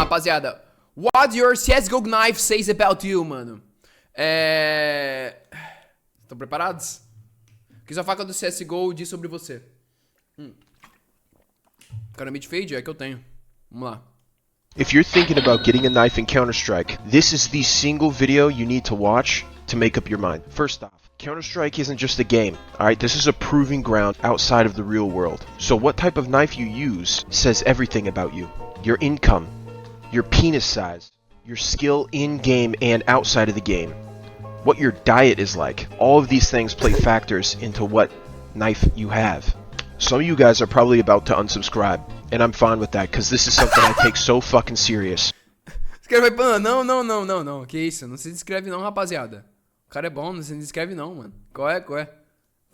rapaziada. What your CSGO knife says about you, mano. Estão preparados? O que sua faca do CSGO diz sobre você? Caramite fade é que eu tenho. Vamos lá. If you're thinking about getting a knife in Counter-Strike, this is the single video you need to watch to make up your mind. First off, Counter-Strike isn't just a game, alright? This is a proving ground outside of the real world. So what type of knife you use says everything about you. Your income, your penis size, your skill in-game and outside of the game, what your diet is like. All of these things play factors into what knife you have. Some of you guys are probably about to unsubscribe, and I'm fine with that, because this is something I take so fucking serious. Não. Que isso? Não se inscreve não, rapaziada. O cara é bom, não se inscreve não, mano. Qual é?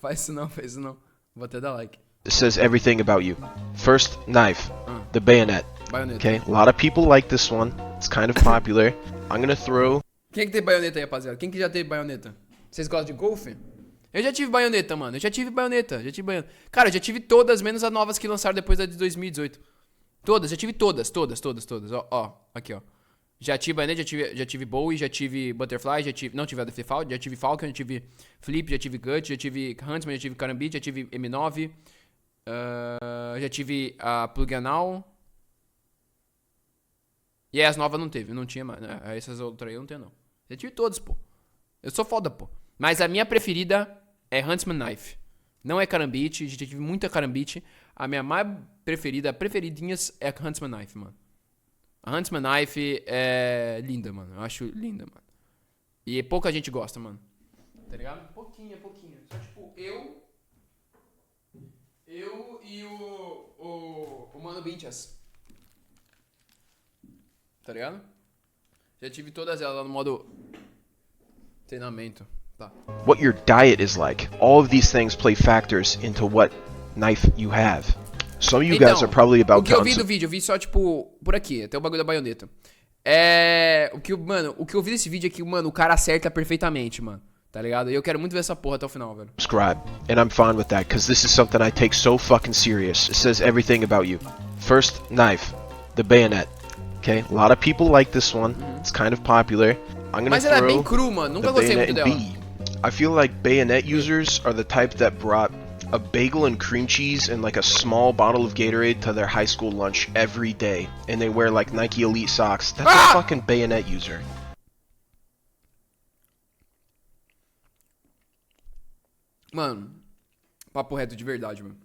Faz isso não. Vou até dar like. It says everything about you. First, knife. The bayonet. Baioneta. Okay, a lot of people like this one. It's kind of popular. I'm gonna throw... Quem que tem baioneta aí, rapaziada? Quem que já teve baioneta? Vocês gostam de golfe? Eu já tive baioneta, mano. Cara, eu já tive todas, menos as novas que lançaram depois da de 2018. Todas, já tive todas. Ó, aqui, ó. Já tive baioneta, já tive bowie, já tive butterfly, não tive a default, já tive falcon, já tive flip, já tive gut, já tive huntsman, já tive carambit, já tive M9, já tive a plug anal. E as novas não tinha mais, né? Essas outras aí eu não tenho não. Já tive todas, pô. Eu sou foda, pô. Mas a minha preferida é Huntsman Knife. Não é carambit, já tive muita carambit. A minha mais preferidinhas é a Huntsman Knife, mano. A Huntsman Knife é linda, mano. Eu acho linda, mano. E pouca gente gosta, mano. Tá ligado? Pouquinho. Só tipo, eu e o Mano Binchas. Tá ligado? Já tive todas elas lá no modo treinamento. Tá. What your diet is like. All of these things play factors into what knife you have. Some of you guys are probably about to... O que eu vi do vídeo, eu vi só, tipo, por aqui, até o bagulho da baioneta. O que eu vi desse vídeo é que, mano, o cara acerta perfeitamente, mano. Tá ligado? E eu quero muito ver essa porra até o final, velho. Subscribe, and I'm fine with that, because this is something I take so fucking serious. It says everything about you. First, knife. The bayonet. Okay? A lot of people like this one. It's kind of popular. I'm gonna Mas ela é bem cru, mano. Nunca gostei muito dela. I feel like bayonet users are the type that brought a bagel and cream cheese and like a small bottle of Gatorade to their high school lunch every day, and they wear like Nike Elite socks. That's a fucking bayonet user. Mano, papo reto de verdade, mano.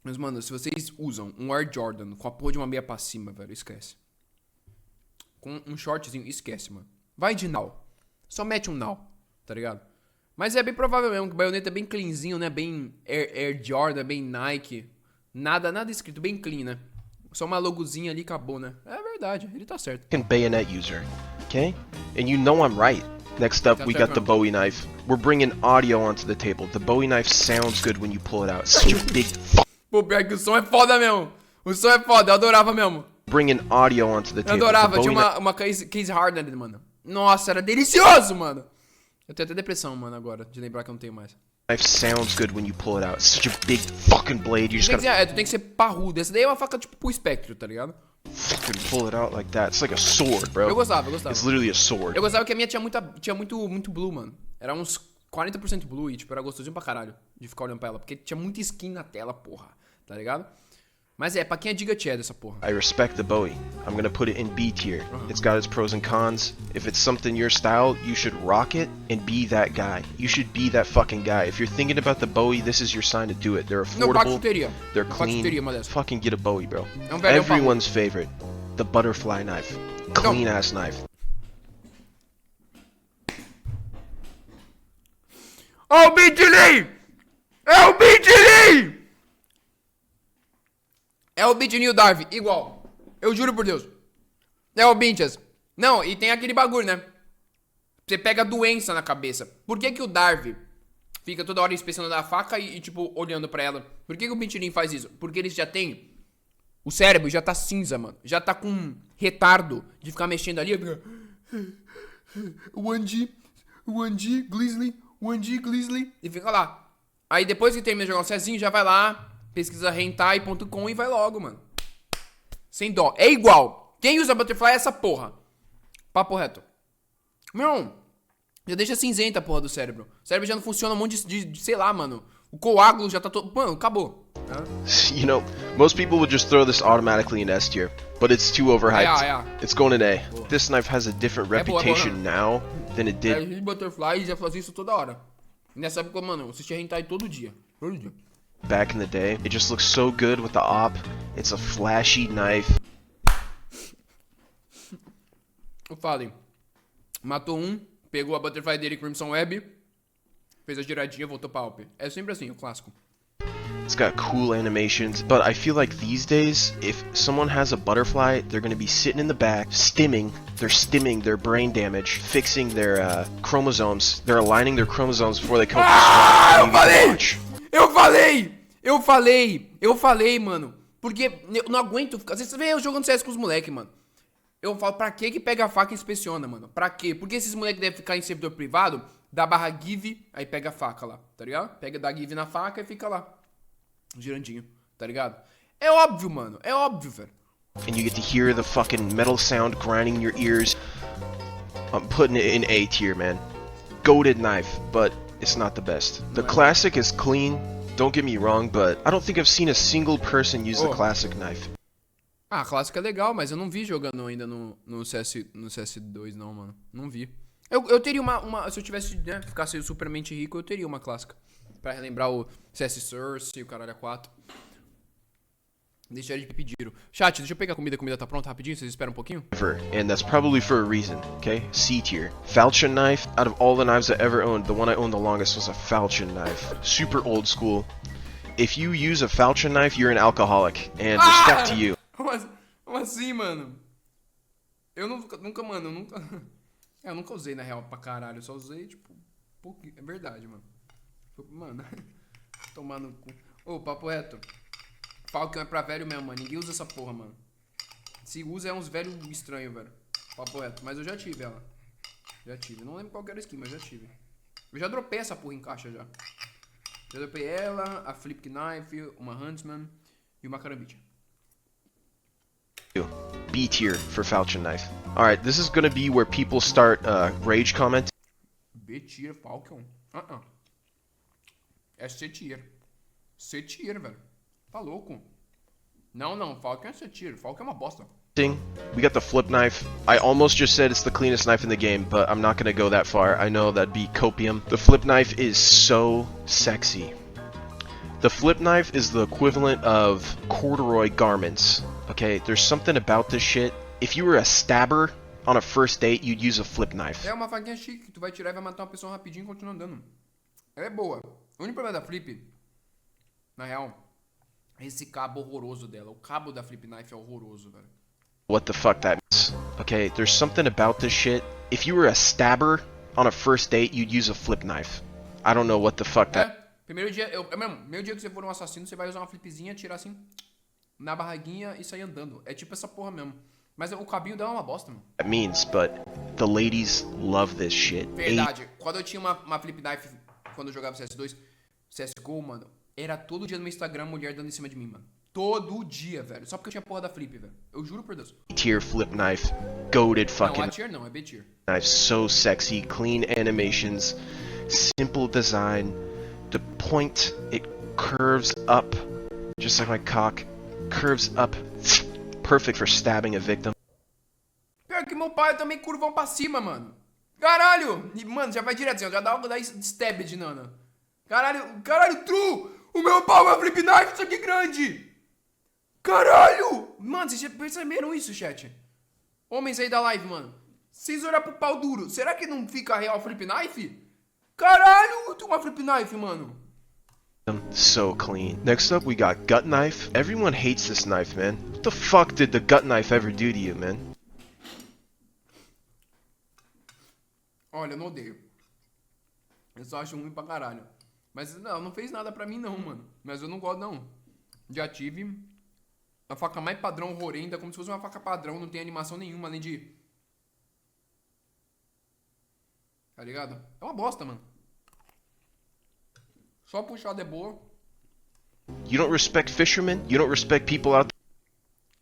Mas, mano, se vocês usam um Air Jordan com a porra de uma meia pra cima, velho, esquece. Com um shortzinho, esquece, mano. Vai de now. Só mete um now, tá ligado? Mas é bem provável mesmo que o baioneta é bem cleanzinho, né? Bem Air Jordan, bem Nike. Nada escrito, bem clean, né? Só uma logozinha ali, acabou, né? É verdade, ele tá certo. Bayonet user, okay? And you know I'm right. Next up, we got the Bowie knife. We're bringing audio onto the table. The Bowie knife sounds good when you pull it out. It's such a big Pô, pior que o som é foda mesmo. O som é foda, eu adorava mesmo. Bringing audio onto the table. Eu adorava, tinha uma case hardened, mano. Nossa, era delicioso, mano. Eu tenho até depressão, mano, agora, de lembrar que eu não tenho mais. Knife sounds good when you pull it out. It's such a big fucking blade. You just gotta... tu tem que ser parrudo. Essa daí é uma faca tipo pro espectro, tá ligado? Fucking pull it out like that. It's like a sword, bro. Eu gostava. It's literally a sword. Eu gostava que a minha tinha muito blue, mano. Era uns 40% blue e, tipo, era gostosinho pra caralho de ficar olhando pra ela. Porque tinha muita skin na tela, porra. Tá ligado? Mas pra quem é Giga Chad essa porra. I respect the Bowie. I'm gonna put it in B tier. It's got its pros and cons. If it's something your style, you should rock it and be that guy. You should be that fucking guy. If you're thinking about the Bowie, this is your sign to do it. They're affordable. They're clean. Fucking get a Bowie, bro. Everyone's favorite. The butterfly knife. Clean ass knife. Oh, BTL! É o BTL! É o Bitnil Darv, igual. Eu juro por Deus. É o Binchas. Não, e tem aquele bagulho, né? Você pega doença na cabeça. Por que o Darv fica toda hora inspecionando a faca e tipo, olhando pra ela? Por que o Bitnil faz isso? Porque eles já têm... O cérebro já tá cinza, mano. Já tá com retardo de ficar mexendo ali. 1G, Glizzly. E fica lá. Aí depois que termina de jogar o Cezinho, já vai lá... Pesquisa hentai.com e vai logo, mano. Sem dó. É igual. Quem usa butterfly é essa porra. Papo reto. Meu, já deixa cinzenta a porra do cérebro. O cérebro já não funciona um monte de sei lá, mano. O coágulo já tá todo... Mano, acabou. You know, most people would just throw this automatically in S tier, but it's too overhyped. Yeah. It's going in A. This knife has a different reputation now than it did. A butterfly já fazia isso toda hora. E nessa época, mano, eu assistia hentai todo dia. Todo dia. Back in the day. It just looks so good with the op. It's a flashy knife. Eu falei. Matou um, pegou a butterfly dele Crimson Web, fez a giradinha, voltou pra Alp. É sempre assim, o clássico. It's got cool animations, but I feel like these days, if someone has a butterfly, they're gonna be sitting in the back, stimming. They're stimming their brain damage, fixing their chromosomes. They're aligning their chromosomes before they come to Eu falei, mano. Porque eu não aguento ficar... Às vezes você vê eu jogando CS com os moleques, mano. Eu falo, pra que pega a faca e inspeciona, mano? Pra quê? Porque esses moleques devem ficar em servidor privado, dá barra give, aí pega a faca lá, tá ligado? Pega, dá give na faca e fica lá. Girandinho, tá ligado? É óbvio, mano. É óbvio, velho. And you get to hear the fucking metal sound grinding in your ears. I'm putting it in A tier, man. Goated knife, but it's not the best. The classic is clean, don't get me wrong, but I don't think I've seen a single person use the classic knife. Ah, a clássica é legal, mas eu não vi jogando ainda no CS2, não, mano. Não vi. Eu teria uma se eu tivesse, né, ficasse supermente rico, eu teria uma clássica. Pra relembrar o CS Source, o caralho A4. Deixa ele pedir. Chat, deixa eu pegar a comida tá pronta rapidinho, vocês esperam um pouquinho? And that's probably for a reason, okay? C tier. Falchion knife, out of all the knives I ever owned, the one I owned the longest was a falchion knife. Super old school. If you use a falchion knife, you're an alcoholic, and respect to you. Como assim, mano? Eu nunca, mano, eu nunca usei na real pra caralho, eu só usei, tipo, pouquinho. É verdade, mano. Mano, tomar no cu. Ô, papo reto. Falcon é pra velho mesmo, mano. Ninguém usa essa porra, mano. Se usa é uns velhos estranhos, velho. Papo reto. Mas eu já tive ela. Já tive. Não lembro qual era a skin, mas já tive. Eu já dropei essa porra em caixa já. Já dropei ela, a Flip Knife, uma Huntsman e uma Carambite. B tier for falchion knife. Alright, this is gonna be where people start rage comments. B tier, Falcon? É C tier. C tier, velho. Tá louco. Não, Falcon é C tier. Falcon é uma bosta. We got the flip knife. I almost just said it's the cleanest knife in the game, but I'm not gonna go that far. I know that'd be copium. The flip knife is so sexy. The flip knife is the equivalent of corduroy garments. Okay, there's something about this shit. If you were a stabber on a first date, you'd use a flip knife. É uma faquinha chique que tu vai tirar e vai matar uma pessoa rapidinho e continua andando. Ela é boa. O único problema da flip, na real, é esse cabo horroroso dela. O cabo da flip knife é horroroso, velho. What the fuck that means. Okay, there's something about this shit. If you were a stabber on a first date, you'd use a flip knife. I don't know what the fuck that... Primeiro dia, primeiro dia que você for um assassino, você vai usar uma flipzinha, tirar assim, na barraguinha e sair andando. É tipo essa porra mesmo. Mas o cabinho dela é uma bosta, mano. That means, but the ladies love this shit. Verdade. Quando eu tinha uma flip knife, quando eu jogava CS2, CSGO, mano, era todo dia no meu Instagram mulher dando em cima de mim, mano. Todo dia, velho. Só porque eu tinha porra da flip, velho. Eu juro por Deus. A-tier flip knife. Goated fucking... Não, A-tier não, é B-tier. Knife, so sexy, clean animations, simple design. The point, it curves up, just like my cock. Curves up. Perfect for stabbing a victim. Pior que meu pai também curvão pra cima, mano. Caralho! E, mano, já vai direto assim, ó. Já dá stab de nana. Caralho, true! O meu pau é flip knife, isso aqui grande! Caralho! Mano, vocês já perceberam isso, chat? Homens aí da live, mano. Vocês olham pro pau duro, será que não fica real flip knife? Caralho, tem uma flip knife, mano. So clean. Next up, we got gut knife. Everyone hates this knife, man. What the fuck did the gut knife ever do to you, man? Olha, eu não odeio. Eu só acho ruim pra caralho. Mas não fez nada pra mim não, mano. Mas eu não gosto não. Já tive a faca mais padrão horrenda, como se fosse uma faca padrão, não tem animação nenhuma, além de... Tá ligado? É uma bosta, mano. Só puxada é boa. You don't respect fishermen? You don't respect people out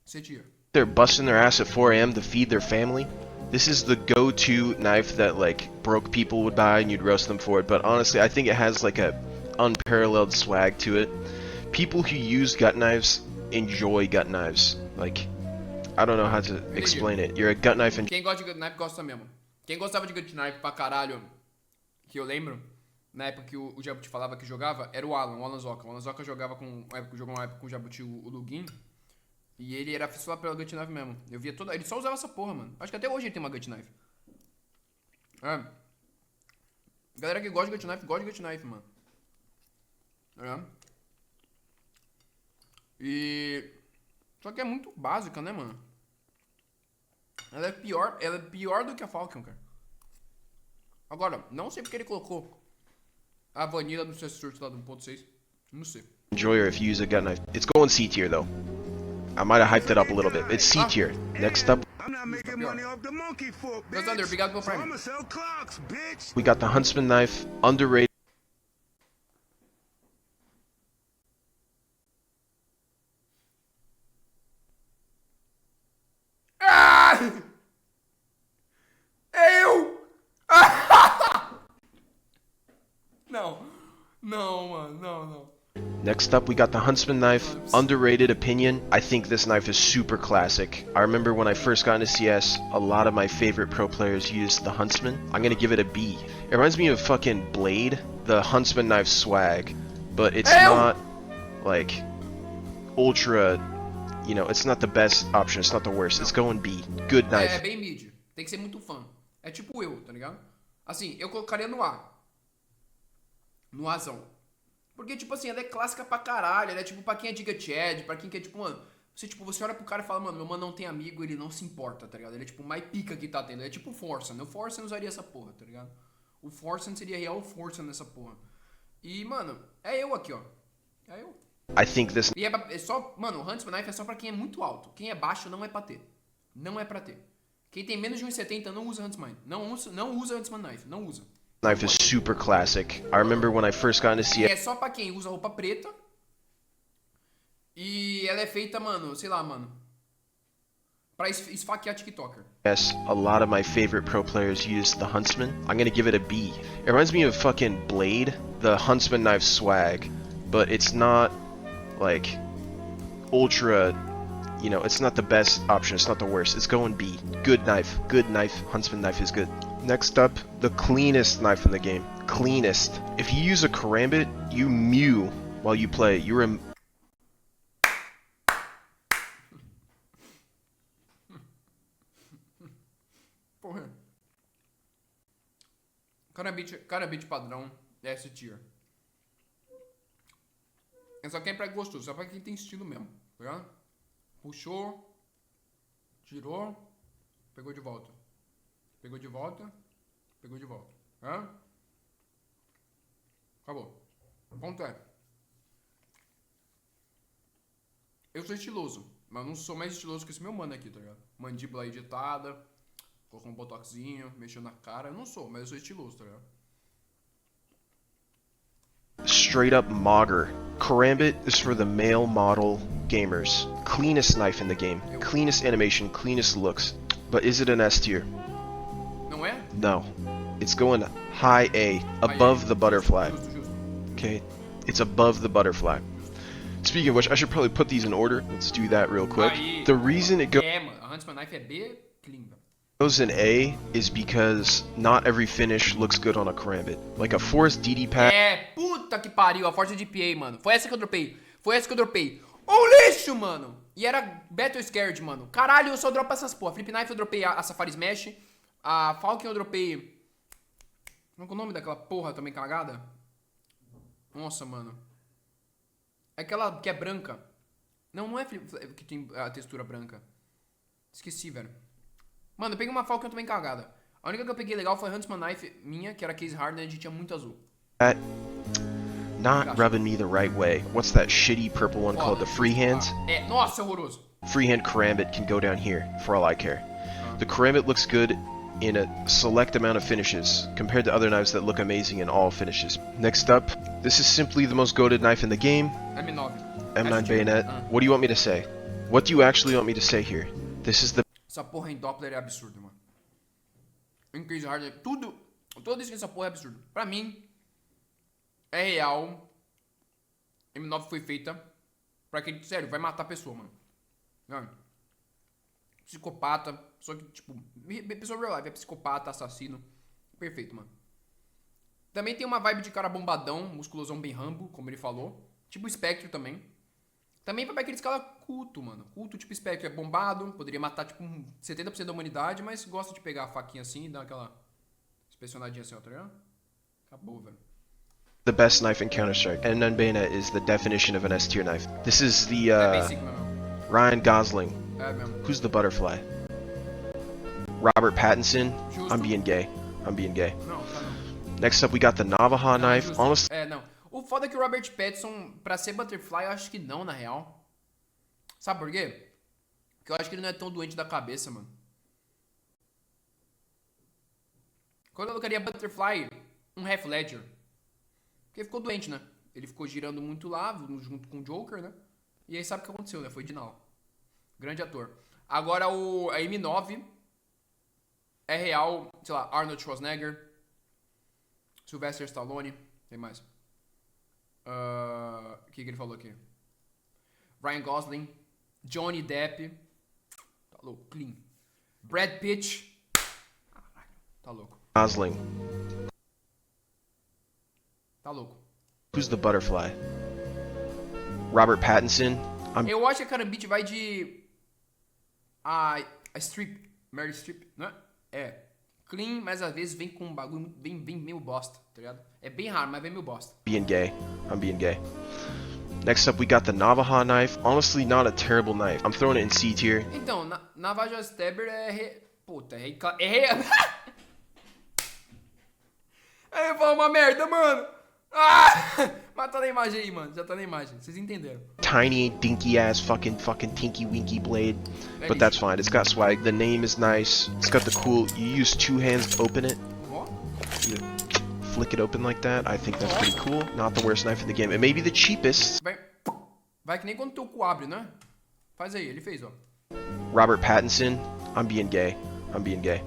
C-tier. they're busting their ass at 4 a.m. to feed their family. This is the go-to knife that like broke people would buy and you'd roast them for it, but honestly I think it has like a unparalleled swag to it. People who use gut knives enjoy gut knives. Like, I don't know how to explain it. You're a gut knife and Quem gosta de gut knife gosta mesmo. Quem gostava de gut knife pra caralho, que eu lembro, na época que o Jabuti falava que jogava, era o Alan Zoca. O Alan Zoca jogava jogou uma época com o Jabuti, o Lugin. E ele era fissurado pela gut knife mesmo. Eu via toda. Ele só usava essa porra, mano. Acho que até hoje ele tem uma gut knife. É. Galera que gosta de gut knife, gosta de gut knife, mano. É. E. Só que é muito básica, né, mano? Ela é pior do que a Falcon, cara. Agora, não sei porque ele colocou a vanilla do seu surto lá do 1.6. Não sei. enjoyer if you use a gut knife. It's going C tier though. I might have hyped it up a little bit. It's C tier. Next up, I'm not making money off the monkey foot, bitch. Thunder, obrigado pelo So Prime. I'ma sell clocks, bitch. we got the Huntsman knife, underrated. Ah! Eu! Não. Não, mano. Não. Next up, we got the Huntsman knife, underrated opinion. I think this knife is super classic. I remember when I first got into CS, a lot of my favorite pro players used the Huntsman. I'm gonna give it a B. It reminds me of fucking Blade, the Huntsman knife swag, but it's not like ultra, you know, it's not the best option, it's not the worst. It's going B. Good É knife. bem mid. Tem que ser muito fã. É tipo eu, tá ligado? Assim, eu colocaria no A. No Azão. Porque, tipo assim, ela é clássica pra caralho. Ela é tipo pra quem é Diga Chad, pra quem que é tipo, mano. Você olha pro cara e fala, mano, meu mano não tem amigo, ele não se importa, tá ligado? Ele é tipo o mais pica que tá tendo. Ele é tipo o Forsen. O Forsen usaria essa porra, tá ligado? O Forsen seria real Forsen nessa porra. E, mano, é eu aqui, ó. É eu. I think this E é só, mano, o Huntsman Knife é só pra quem é muito alto. Quem é baixo não é pra ter. Não é pra ter. Quem tem menos de 1,70 não usa Huntsman. Não usa Huntsman Knife. Não usa. knife is super classic. I remember when I first got into E CS. é só pra quem usa roupa preta. E ela é feita, mano, sei lá, mano. Pra esfaquear TikToker. A lot of my favorite pro players used the Huntsman. I'm gonna give it a B. It reminds me of fucking Blade, the Huntsman knife swag, but it's not like ultra, you know, it's not the best option, it's not the worst. It's going B. Good knife. Huntsman knife is good. Next up, the cleanest knife in the game. Cleanest. If you use a karambit, you mew while you play. You're a Porra. Carabite padrão é S tier. É só quem é pra gostoso, só pra quem tem estilo mesmo, tá ligado? Puxou, tirou, pegou de volta. Pegou de volta. Hã? Acabou. O ponto é. Eu sou estiloso, mas não sou mais estiloso que esse meu mano aqui, tá ligado? Mandíbula editada, colocou um botoxinho, mexeu na cara. Eu não sou, mas eu sou estiloso, tá ligado? straight up mogger. Karambit is for the male model gamers. Cleanest knife in the game. Cleanest animation, cleanest looks. But is it an S tier? Não é? No. It's going high A, above the butterfly. Justo. Okay, it's above the butterfly. Speaking of which, I should probably put these in order. Let's do that real quick. Aí. The reason it É, mano. A Huntsman Knife é B, clean, velho. goes in A is because not every finish looks good on a Karambit. Like a Forest DD pack. É, puta que pariu, a Força de PA, mano. Foi essa que eu dropei. Um lixo, mano. E era Battle Scared, mano. Caralho, eu só dropo essas porra. Flip Knife eu dropei a Safari Smash. A Falcon eu dropei... Qual é o nome daquela porra também cagada? Nossa, mano. É aquela que é branca. Não é que tem a textura branca. Esqueci, velho. Mano, eu peguei uma Falcon também cagada. A única que eu peguei legal foi a Huntsman Knife minha, que era Case Hardened, a gente tinha muito azul. Not rubbing me the right way. What's that shitty purple one called? The Freehands? É, nossa, horroroso. Freehand Karambit can go down here, for all I care. The Karambit looks good in a select amount of finishes, compared to other knives that look amazing in all finishes. Next up, this is simply the most goated knife in the game. M9. M9 bayonet. What do you want me to say? What do you actually want me to say here? This is the Essa porra em Doppler é absurdo, mano. Increase hard, tudo isso nessa porra é absurdo. Pra mim, é real. M9 foi feita pra quem, sério, vai matar a pessoa, mano. Não. Psicopata, pessoa que, tipo, pessoa real life, é psicopata, assassino. Perfeito, mano. Também tem uma vibe de cara bombadão, musculosão bem Rambo, como ele falou. Tipo Spectre também. Também vai pra aquele escala culto, mano. Culto tipo Spectre é bombado, poderia matar tipo 70% da humanidade, mas gosta de pegar a faquinha assim e dar aquela inspecionadinha assim, ó, tá ligado? Acabou, velho. the best knife in Counter-Strike. And an bayonet is the definition of an S tier knife. This is the É basic mesmo. Ryan Gosling. É mesmo. Who's the butterfly? Robert Pattinson. Justo. I'm being gay. I'm being gay. Não, tá não. Next up, we got the Navajo Não, knife. justo. Honestly, É, não. O foda é que o Robert Pattinson, pra ser butterfly, eu acho que não, na real. Sabe por quê? Porque eu acho que ele não é tão doente da cabeça, mano. Quando eu colocaria butterfly, um Half Ledger. Porque ficou doente, né? Ele ficou girando muito lá, junto com o Joker, né? E aí sabe o que aconteceu, né? Foi Dinal. Grande ator. Agora a M9 é real, sei lá, Arnold Schwarzenegger, Sylvester Stallone, tem mais. O que ele falou aqui? Ryan Gosling, Johnny Depp, tá louco, clean. Brad Pitt, caralho, tá louco. Gosling. Tá louco. Who's the butterfly? Robert Pattinson. Eu acho que a Karambit vai de a Strip, Mary Strip, né? É clean, mas às vezes vem com um bagulho bem meio bosta, tá ligado? É bem raro, mas vem meio bosta. Being gay. I'm being gay. Next up, we got the Navajo knife. Honestly, not a terrible knife. I'm throwing it in C tier. Então, Navajo Stabber puta, é eu ia falar uma merda, mano. Ah! Mas tá na imagem aí, mano. Já tá na imagem. Vocês entenderam. Tiny, dinky ass, fucking tinky winky blade. But that's fine. It's got swag. The name is nice. It's got the cool. You use two hands to open it. Ó. You flick it open like that. I think that's pretty cool. Not the worst knife in the game. It may be the cheapest. Vai que nem quando teu cu abre, né? Faz aí, ele fez, ó. Robert Pattinson. I'm being gay. I'm being gay.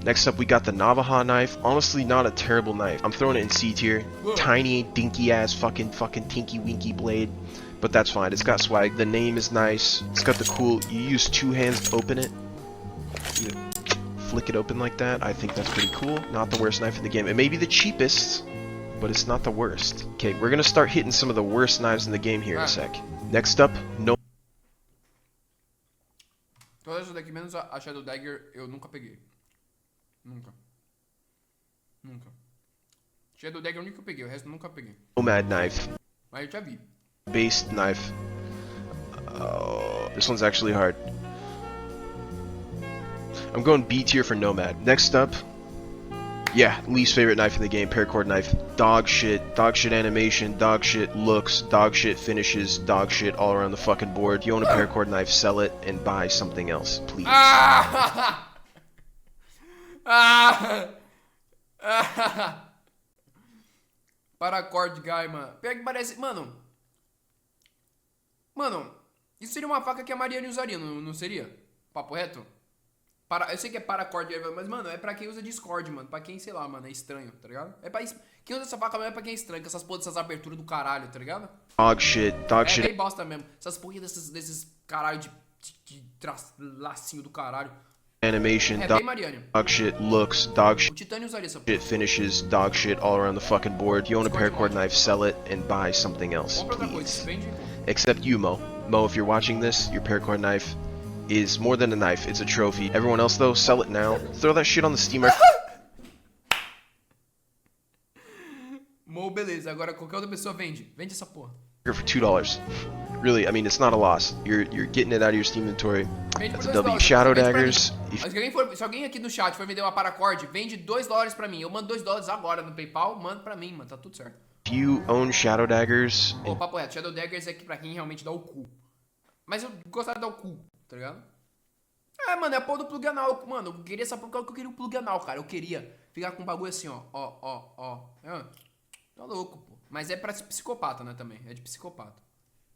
Next up, we got the Navajo knife. Honestly, not a terrible knife. I'm throwing it in C tier. Whoa. Tiny, dinky ass, fucking tinky winky blade. But that's fine. It's got swag. The name is nice. It's got the cool. You use two hands to open it. You flick it open like that. I think that's pretty cool. Not the worst knife in the game. It may be the cheapest, but it's not the worst. Okay, we're gonna start hitting some of the worst knives in the game here in a sec. Next up, no. Todas essas daqui, menos a Shadow Dagger, eu nunca peguei. Nunca. Shadow Dagger é o único que eu peguei, o resto eu nunca peguei. Nomad knife. Mas eu já vi. Based knife. This one's actually hard. I'm going B tier for Nomad. Next up, yeah, least favorite knife in the game, paracord knife. Dog shit animation, dog shit looks, dog shit finishes, dog shit all around the fucking board. You own a paracord knife, sell it and buy something else, please. Paracord guy, mano. Pior que parece. Mano, isso seria uma faca que a Mariane usaria, não seria? Papo reto? Eu sei que é paracord, mas, mano, é pra quem usa Discord, mano. Pra quem, sei lá, mano, é estranho, tá ligado? Quem usa essa faca mesmo é pra quem é estranho, com essas porra dessas aberturas do caralho, tá ligado? Dog shit. É bem bosta mesmo. Essas porra desses caralho de lacinho do caralho. Animation, É bem Mariane. dog shit looks, dog O Titânio usaria essa porra. shit finishes, dog shit all around the fucking board. You own a paracord knife, sell it and buy something else, Compra outra coisa, please. vende. Except you, Mo. Mo, if you're watching this, your paracord knife is more than a knife, it's a trophy. Everyone else though, sell it now. Throw that shit on the Steam Mo, beleza. Agora qualquer outra pessoa vende. Vende essa porra. for $2. Really, I mean, it's not a loss. You're getting it out of your Steam inventory. Vende That's por a $2. W. Shadow Vende pra daggers. mim. Se alguém aqui no chat for vender uma paracord, vende $2 pra mim. Eu mando $2 agora no PayPal, mando pra mim, mano. Tá tudo certo. If you own shadow daggers, Pô, papo reto. Shadow Daggers é que pra quem realmente dá o cu. Mas eu gostaria de dar o cu, tá ligado? É, mano, é a porra do plug anal. Mano, eu queria essa porra que eu queria um plug anal, cara. Eu queria ficar com um bagulho assim, ó. Tá louco, pô. Mas é pra psicopata, né, também. É de psicopata.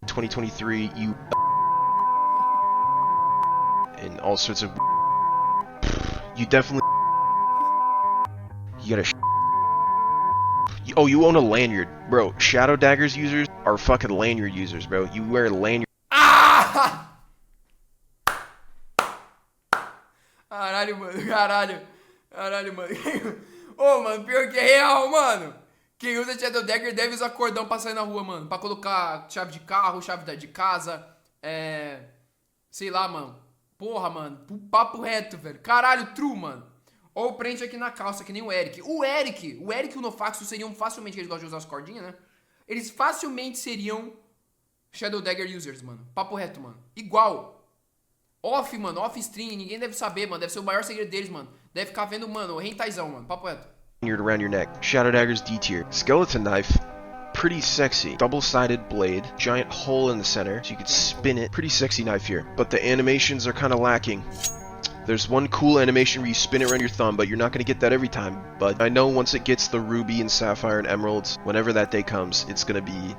2023, you and all sorts of. You definitely. You gotta. Oh, you own a lanyard, bro. Shadow Daggers users are fucking lanyard users, bro. You wear a lanyard. Ah! Caralho, mano, caralho. Caralho, mano. Ô, mano, pior que é real, mano. Quem usa Shadow Dagger deve usar cordão pra sair na rua, mano. Pra colocar chave de carro, chave de casa. Sei lá, mano. Porra, mano. Papo reto, velho. Caralho, true, mano. Ou prende aqui na calça, que nem o Eric. O Eric e o Nofaxo seriam facilmente, que eles gostam de usar as cordinhas, né? Eles facilmente seriam Shadow Dagger users, mano. Papo reto, mano. Igual. Off, mano. Off stream. Ninguém deve saber, mano. Deve ser o maior segredo deles, mano. Deve ficar vendo, mano, rentaizão, mano. Papo reto. Around your neck. Shadow Daggers D tier. Skeleton knife. Pretty sexy. Double-sided blade. Giant hole in the center, so you could spin it. Pretty sexy knife here. But the animations are kind of lacking. There's one cool animation where you spin it around your thumb, but you're not going to get that every time. But I know once it gets the ruby and sapphire and emeralds, whenever that day comes, it's going to be...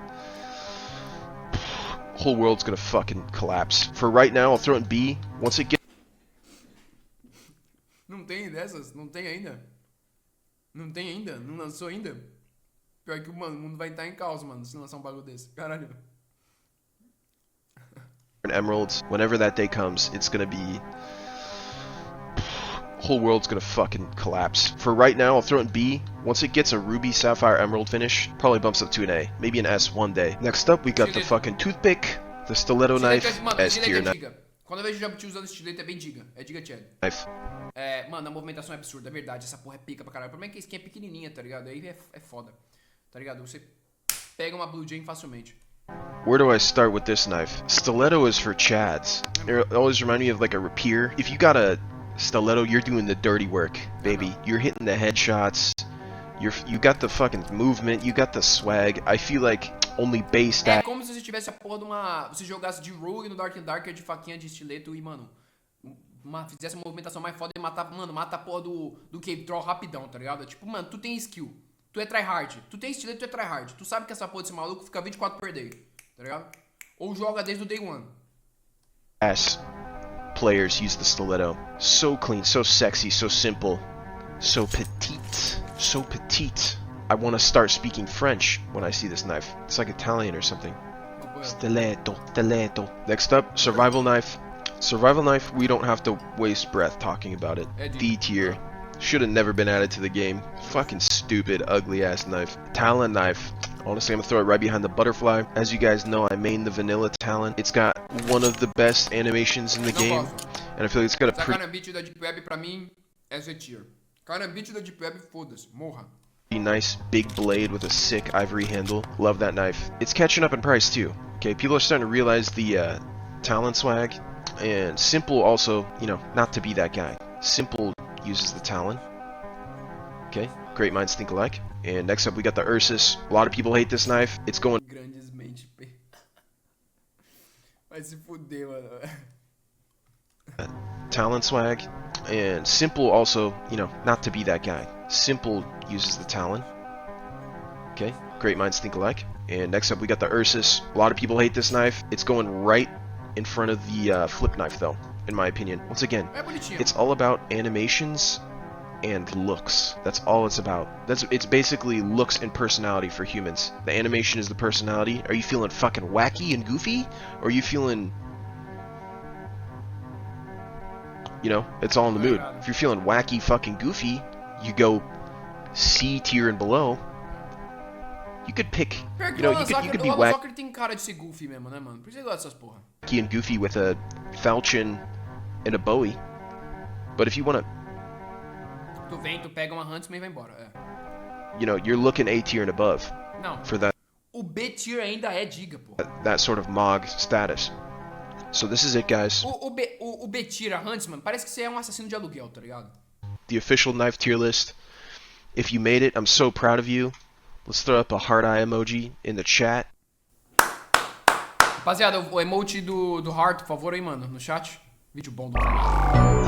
whole world's going to fucking collapse. For right now, I'll throw it in B. Once it gets... Não tem dessas? Não tem ainda? Não tem ainda? Não lançou ainda? Pior que, mano, o mundo vai estar em caos, mano, se lançar um bagulho desse. Caralho. Emeralds, whenever that day comes, it's going to be... whole world's gonna fucking collapse. For right now, I'll throw it in B. Once it gets a ruby, sapphire, emerald finish, probably bumps up to an A. Maybe an S one day. Next up, we got the fucking toothpick, the stiletto knife, S tier knife. Quando eu vejo jabuti usando estileto, é bem diga. É diga, Chad. Mano, a movimentação é absurda, é verdade. Essa porra é pica pra caralho. O problema é que a skin é pequenininha, tá ligado? Aí é foda. Tá ligado? Você pega uma Blue Jane facilmente. Where do I start with this knife? Stiletto is for Chads. It always remind me of like a rapier. If you got a stiletto, you're doing the dirty work, baby. You're hitting the headshots. You got the fucking movement. You got the swag. I feel like only base that. É como se você tivesse a porra de uma... Você jogasse de Rogue no Dark and Darker de faquinha de estileto e, mano... fizesse uma movimentação mais foda e matava... Mano, mata a porra do Cave Troll rapidão, tá ligado? Tipo, mano, tu tem skill. Tu é tryhard. Tu tem estileto, tu é tryhard. Tu sabe que essa porra desse maluco fica 24 per day, tá ligado? Ou joga desde o day one. Players use the stiletto. So clean, so sexy, so simple, so petite, so petite. I want to start speaking French when I see this knife. It's like Italian or something. Stiletto, stiletto. Next up, survival knife. Survival knife, we don't have to waste breath talking about it. D tier. Should have never been added to the game. Fucking stupid, ugly ass knife. Talon knife. Honestly, I'm gonna throw it right behind the butterfly. As you guys know, I main the vanilla Talon. It's got one of the best animations in the game, and I feel like it's got a pretty Carambit da Deep Web pra mim é Z tier. Carambit da Deep Web, foda-se, morra. nice big blade with a sick ivory handle. Love that knife. It's catching up in price too. Okay, people are starting to realize the Talon swag, and Simple also, you know, not to be that guy. Simple uses the Talon. Okay, great minds think alike. And next up we got the Ursus. A lot of people hate this knife. It's going Grandes mente. Vai se fuder, mano. Talon swag. And Simple also, you know, not to be that guy. Simple uses the Talon. Okay, great minds think alike. And next up we got the Ursus. A lot of people hate this knife. It's going right in front of the flip knife though, in my opinion. Once again, it's all about animations and looks. That's all it's about. It's basically looks and personality for humans. The animation is the personality. Are you feeling fucking wacky and goofy? Or are you feeling, you know, it's all in the mood. If you're feeling wacky fucking goofy, you go C tier and below. You could pick, you know, you could be wacky tem cara de ser goofy mesmo, né, mano? Por isso eu gosto dessas porra. And goofy with a falchion and a Bowie. But if you want to, Tu vem, tu pega uma Huntsman e vai embora. É. you know, you're looking A tier and above Não. for that O B tier ainda é diga, pô. that sort of Mog status. So this is it, guys. O B tier, a Huntsman, parece que você é um assassino de aluguel, tá ligado? The official knife tier list. If you made it, I'm so proud of you. Let's throw up a heart eye emoji in the chat. Rapaziada, o emote do heart, por favor, aí, mano, no chat. Vídeo bom do canal.